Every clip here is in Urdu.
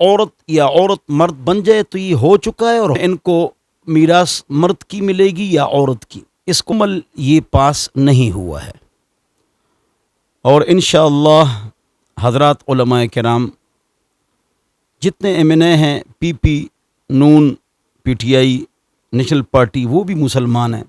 عورت یا عورت مرد بن جائے تو یہ ہو چکا ہے، اور ان کو میراث مرد کی ملے گی یا عورت کی، اس کو عمل یہ پاس نہیں ہوا ہے۔ اور انشاءاللہ حضرات علماء کرام جتنے ایم این اے ہیں، پی پی، نون، P T I, National Party, وہ بھی مسلمان ہیں،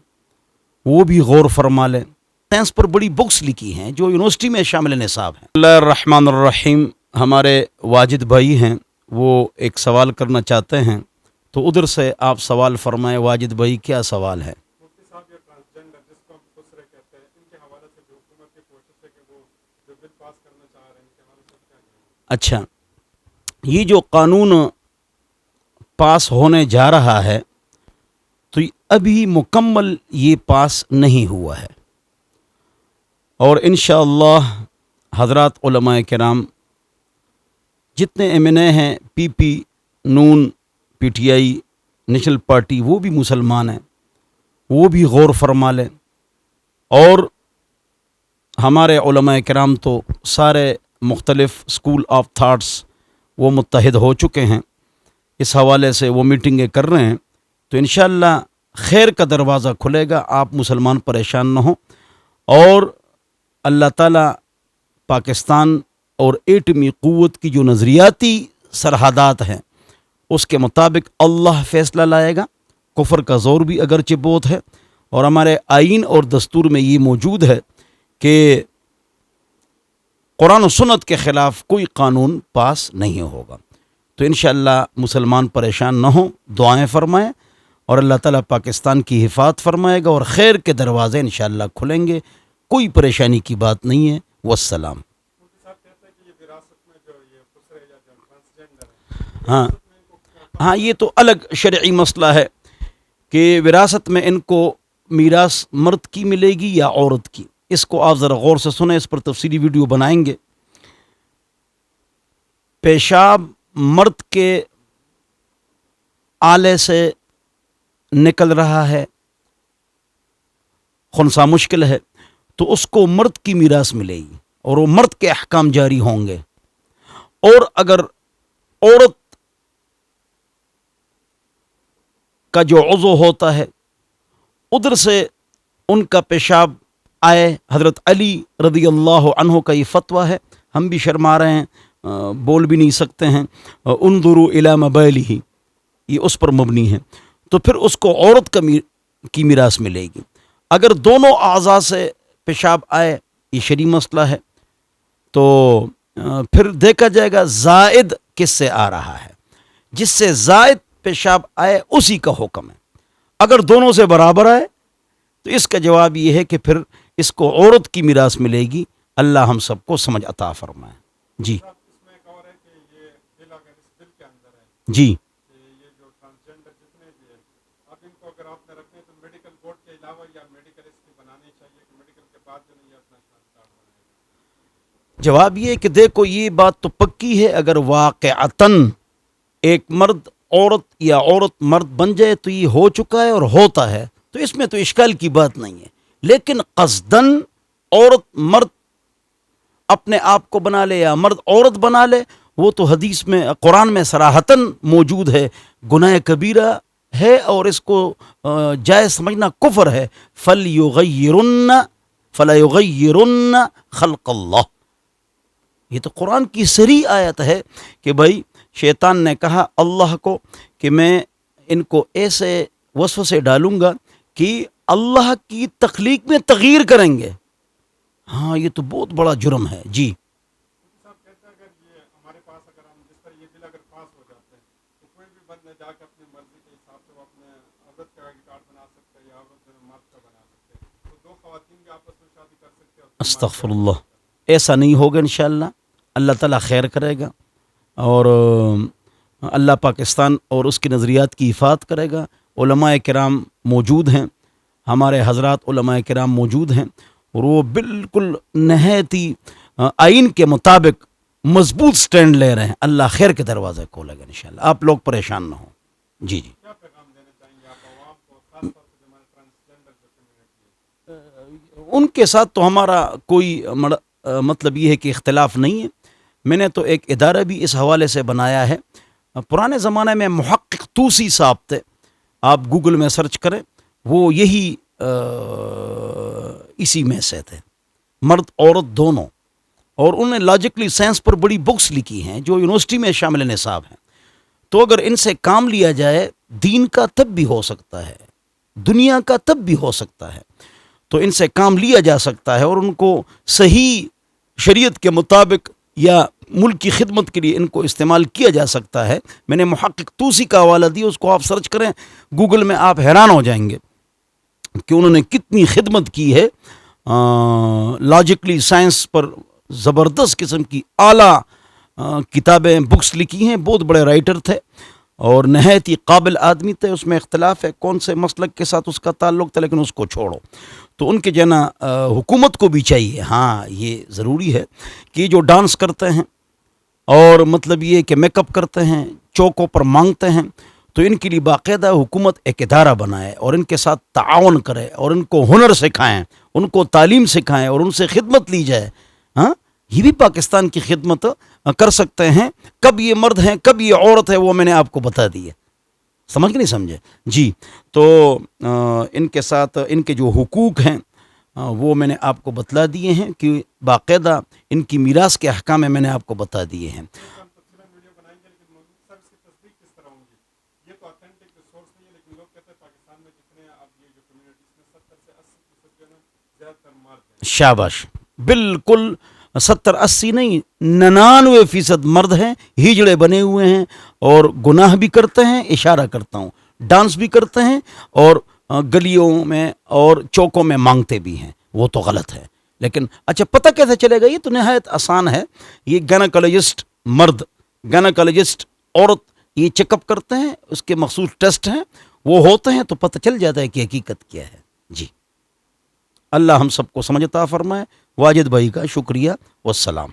وہ بھی غور فرما لیں۔ سائنس پر بڑی بکس لکھی ہیں جو یونیورسٹی میں شامل نصاب ہیں۔ اللہ الرحمن الرحیم۔ ہمارے واجد بھائی ہیں، وہ ایک سوال کرنا چاہتے ہیں، تو ادھر سے آپ سوال فرمائیں۔ واجد بھائی، کیا سوال ہے؟ مفتی صاحب، یہ ٹرانسجینڈر جس کو ہم خسرے کہتے ہیں، ان کے حوالے سے جو حکومت کی کوشش ہے کہ وہ جو بل پاس کرنا چاہ رہے ہیں، ان کے حوالے سے کیا کہیں؟ اچھا، یہ جو قانون پاس ہونے جا رہا ہے تو ابھی مکمل یہ پاس نہیں ہوا ہے، اور انشاءاللہ حضرات علماء کرام جتنے ایم این اے ہیں، پی پی، نون، P T I, National Party, وہ بھی مسلمان ہیں، وہ بھی غور فرما لیں۔ اور ہمارے علماء کرام تو سارے مختلف اسکول آف تھاٹس وہ متحد ہو چکے ہیں، اس حوالے سے وہ میٹنگیں کر رہے ہیں، تو انشاءاللہ خیر کا دروازہ کھلے گا۔ آپ مسلمان پریشان نہ ہوں، اور اللہ تعالیٰ پاکستان اور ایٹمی قوت کی جو نظریاتی سرحدات ہیں اس کے مطابق اللہ فیصلہ لائے گا۔ کفر کا زور بھی اگرچہ بہت ہے، اور ہمارے آئین اور دستور میں یہ موجود ہے کہ قرآن و سنت کے خلاف کوئی قانون پاس نہیں ہوگا۔ تو انشاءاللہ مسلمان پریشان نہ ہوں، دعائیں فرمائیں، اور اللہ تعالیٰ پاکستان کی حفاظت فرمائے گا، اور خیر کے دروازے انشاءاللہ کھلیں گے۔ کوئی پریشانی کی بات نہیں ہے۔ والسلام۔ مفتی صاحب کہتے ہیں کہ یہ وراثت میں جو یہ خسرے یا جو ٹرانسجینڈر ہیں، ہاں، یہ تو الگ شرعی مسئلہ ہے کہ وراثت میں ان کو میراث مرد کی ملے گی یا عورت کی۔ اس کو آپ ذرا غور سے سنیں، اس پر تفصیلی ویڈیو بنائیں گے۔ پیشاب مرد کے آلے سے نکل رہا ہے، خنثی مشکل ہے، تو اس کو مرد کی میراث ملے گی، اور وہ مرد کے احکام جاری ہوں گے۔ اور اگر عورت کا جو عضو ہوتا ہے ادھر سے ان کا پیشاب آئے، حضرت علی رضی اللہ عنہ کا یہ فتویٰ ہے، ہم بھی شرما رہے ہیں، بول بھی نہیں سکتے ہیں، انظروا الی مبالہ، یہ اس پر مبنی ہے، تو پھر اس کو عورت کی میراث ملے گی۔ اگر دونوں اعضاء سے پیشاب آئے، یہ شرعی مسئلہ ہے، تو پھر دیکھا جائے گا زائد کس سے آ رہا ہے، جس سے زائد پیشاب آئے اسی کا حکم ہے۔ اگر دونوں سے برابر آئے تو اس کا جواب یہ ہے کہ پھر اس کو عورت کی میراث ملے گی۔ اللہ ہم سب کو سمجھ عطا فرمائے۔ جی صاحب اس میں ایک اور ہے کہ یہ بل اگر اس بل کے اندر ہے جی کہ یہ جو ٹرانسجینڈر جتنے بھی ہیں، اب ان کو اگر آپ نے رکھنے تو میڈیکل بورڈ کے علاوہ یا میڈیکل اس کی بنانی چاہیے کہ میڈیکل کے بعد جو نہیں اپنا کارڈ بنائے گا؟ جواب یہ ہے کہ دیکھو، یہ بات تو پکی ہے، اگر واقعتاً ایک مرد عورت یا عورت مرد بن جائے تو یہ ہو چکا ہے اور ہوتا ہے، تو اس میں تو اشکال کی بات نہیں ہے۔ لیکن قصداً عورت مرد اپنے آپ کو بنا لے یا مرد عورت بنا لے، وہ تو حدیث میں، قرآن میں صراحتاً موجود ہے، گناہ کبیرہ ہے، اور اس کو جائز سمجھنا کفر ہے۔ فَلَا يُغَيِّرُنَّ خَلْقَ اللَّهِ، یہ تو قرآن کی صریح آیت ہے کہ بھائی شیطان نے کہا اللہ کو کہ میں ان کو ایسے وسوسے ڈالوں گا کہ اللہ کی تخلیق میں تغییر کریں گے۔ ہاں، یہ تو بہت بڑا جرم ہے۔ جی مفتی صاحب کہتے ہیں اگر یہ ہمارے پاس اگر ہم جس طرح یہ بل اگر پاس ہو جاتے ہیں تو کوئی بھی بندہ جا کے اپنی مرضی کے حساب سے وہ اپنے عورت کا کارڈ بنا سکتا ہے یا عورت جو مرد کا بنا سکتے ہیں، تو دو خواتین بھی آپس میں شادی کر سکتے ہیں۔ استغفر اللہ، ایسا نہیں ہوگا انشاءاللہ۔ اللہ تعالیٰ خیر کرے گا، اور اللہ پاکستان اور اس کی نظریات کی حفاظت کرے گا۔ علماء کرام موجود ہیں، ہمارے حضرات علماء کرام موجود ہیں، اور وہ بالکل نہایت ہی آئین کے مطابق مضبوط سٹینڈ لے رہے ہیں۔ اللہ خیر کے دروازے کھولے گا انشاءاللہ، آپ لوگ پریشان نہ ہوں۔ جی کیا پیغام دینا چاہیں گے آپ عوام کو، خاص طور سے جو ہمارے ٹرانسجینڈر جو کمیونٹی ہے؟ ان کے ساتھ تو ہمارا کوئی مطلب یہ ہے کہ اختلاف نہیں ہے۔ میں نے تو ایک ادارہ بھی اس حوالے سے بنایا ہے پرانے زمانے میں محقق توسی صاحب تھے, آپ گوگل میں سرچ کریں, وہ یہی اسی میں سے تھے, مرد عورت دونوں, اور انہوں نے لاجکلی سائنس پر بڑی بکس لکھی ہیں جو یونیورسٹی میں شامل نصاب ہیں. تو اگر ان سے کام لیا جائے, دین کا تب بھی ہو سکتا ہے, دنیا کا تب بھی ہو سکتا ہے, تو ان سے کام لیا جا سکتا ہے اور ان کو صحیح شریعت کے مطابق یا ملک کی خدمت کے لیے ان کو استعمال کیا جا سکتا ہے. میں نے محقق توسی کا حوالہ دیا, اس کو آپ سرچ کریں گوگل میں, آپ حیران ہو جائیں گے کہ انہوں نے کتنی خدمت کی ہے. لاجکلی سائنس پر زبردست قسم کی اعلیٰ کتابیں, بکس لکھی ہیں. بہت بڑے رائٹر تھے اور نہایت ہی قابل آدمی تھے. اس میں اختلاف ہے کون سے مسلک کے ساتھ اس کا تعلق تھا, لیکن اس کو چھوڑو. تو ان کے جنا حکومت کو بھی چاہیے, ہاں یہ ضروری ہے کہ جو ڈانس کرتے ہیں اور مطلب یہ کہ میک اپ کرتے ہیں, چوکوں پر مانگتے ہیں, تو ان کے لیے باقاعدہ حکومت ایک ادارہ بنائے اور ان کے ساتھ تعاون کرے اور ان کو ہنر سکھائیں, ان کو تعلیم سکھائیں اور ان سے خدمت لی جائے. ہاں, یہ بھی پاکستان کی خدمت کر سکتے ہیں. کب یہ مرد ہیں کب یہ عورت ہے وہ میں نے آپ کو بتا دی ہے, سمجھ کے نہیں سمجھے جی. تو ان کے ساتھ ان کے جو حقوق ہیں وہ میں نے آپ کو بتلا دیے ہیں کہ باقاعدہ ان کی میراث کے احکام میں نے آپ کو بتا دیے ہیں. ہم تفصیلاً ویڈیو بنائیں گے, لیکن مولوی صاحب اس کی تصدیق کس طرح ہوگی؟ یہ تو اتھینٹک سورس نہیں ہے, لیکن لوگ کہتے ہیں پاکستان میں جتنے اب یہ جو کمیونٹیز میں 70 سے 80% جو ہے نا زیادہ تر مرد ہیں. شاباش, بالکل 70-80 نہیں 99% مرد ہیں, ہجڑے بنے ہوئے ہیں اور گناہ بھی کرتے ہیں. اشارہ کرتا ہوں, ڈانس بھی کرتے ہیں اور گلیوں میں اور چوکوں میں مانگتے بھی ہیں. وہ تو غلط ہے. لیکن اچھا پتہ کیسے چلے گا؟ یہ تو نہایت آسان ہے. یہ گینیکالوجسٹ مرد, گینیکالوجسٹ عورت یہ چیک اپ کرتے ہیں, اس کے مخصوص ٹیسٹ ہیں, وہ ہوتے ہیں تو پتہ چل جاتا ہے کہ حقیقت کیا ہے. جی, اللہ ہم سب کو سمجھ عطا فرمائے. واجد بھائی کا شکریہ, والسلام.